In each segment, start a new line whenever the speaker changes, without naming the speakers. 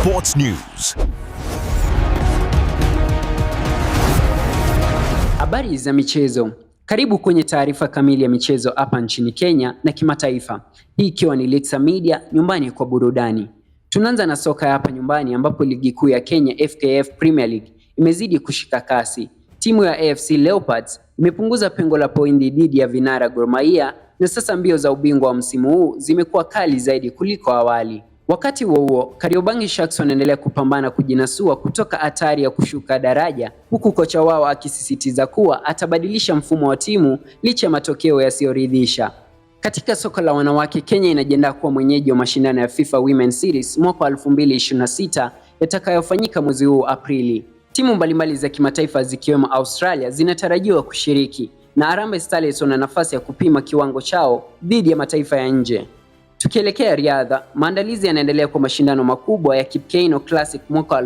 Sports News.
Habari za michezo. Karibu kwenye taarifa kamili ya michezo hapa nchini Kenya na kimataifa. Hii ikiwa ni Lexa Media, nyumbani kwa burudani. Tunaanza na soka hapa nyumbani ambapo ligi kuu ya Kenya FKF Premier League imezidi kushika kasi. Timu ya AFC Leopards imepunguza pengo la pointi dhidi ya vinara Gor Mahia na sasa mbio za ubingwa wa msimu huu zimekuwa kali zaidi kuliko awali. Wakati huo huo, Kariobangi Sharks wanaendelea kupambana kujinasua kutoka hatari ya kushuka daraja, huku kocha wao akisisitiza kuwa atabadilisha mfumo wa timu licha ya matokeo yasiyoridhisha. Katika soka la wanawake, Kenya inajiandaa kuwa mwenyeji wa mashindano ya FIFA Women Series mwaka 2026 yatakayofanyika mwezi huu Aprili. Timu mbalimbali za kimataifa zikiwemo Australia zinatarajiwa kushiriki na Harambee Starlets wana nafasi ya kupima kiwango chao dhidi ya mataifa ya nje. Tukielekea riadha, maandalizi yanaendelea kwa mashindano makubwa ya Kipkeino Classic mwaka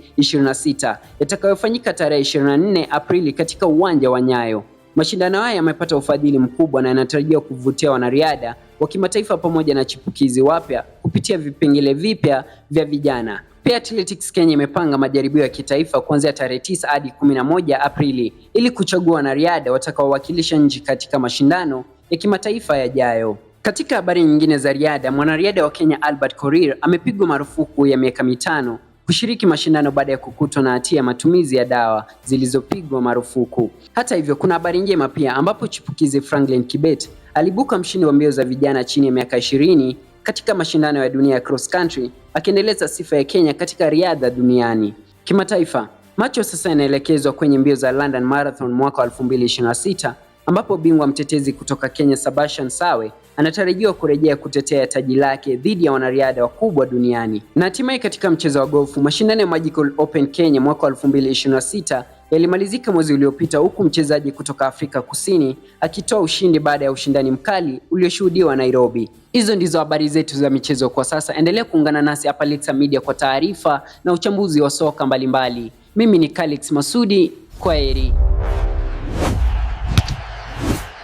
2026 yatakayofanyika tarehe 24 Aprili katika uwanja wa Nyayo. Mashindano haya yamepata ufadhili mkubwa na yanatarajiwa kuvutia wanariadha wa kimataifa pamoja na chipukizi wapya kupitia vipengele vipya vya vijana. Pia Athletics Kenya imepanga majaribio ya kitaifa kuanzia tarehe 9 hadi 11 Aprili ili kuchagua wanariadha watakaowakilisha nchi katika mashindano ya kimataifa yajayo. Katika habari nyingine za riadha, mwanariadha wa Kenya Albert Korir amepigwa marufuku ya miaka 5 kushiriki mashindano baada ya kukutwa na hatia ya matumizi ya dawa zilizopigwa marufuku. Hata hivyo, kuna habari njema pia ambapo chipukizi Franklin Kibet alibuka mshindi wa mbio za vijana chini ya miaka 20 katika mashindano ya dunia ya cross country, akiendeleza sifa ya Kenya katika riadha duniani. Kimataifa, macho sasa yanaelekezwa kwenye mbio za London Marathon mwaka 2026 ambapo bingwa mtetezi kutoka Kenya Sebastian Sawe anatarajiwa kurejea kutetea taji lake dhidi ya wanariadha wakubwa duniani. Na hatimaye katika mchezo wa golfu, mashindano ya Magical Open Kenya mwaka 2026 yalimalizika mwezi uliopita, huku mchezaji kutoka Afrika Kusini akitoa ushindi baada ya ushindani mkali ulioshuhudiwa Nairobi. Hizo ndizo habari zetu za michezo kwa sasa. Endelea kuungana nasi hapa Lexa Media kwa taarifa na uchambuzi wa soka mbalimbali. Mimi ni Khalix Masudi, kwaheri.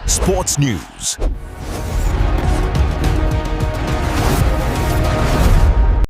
Sports News.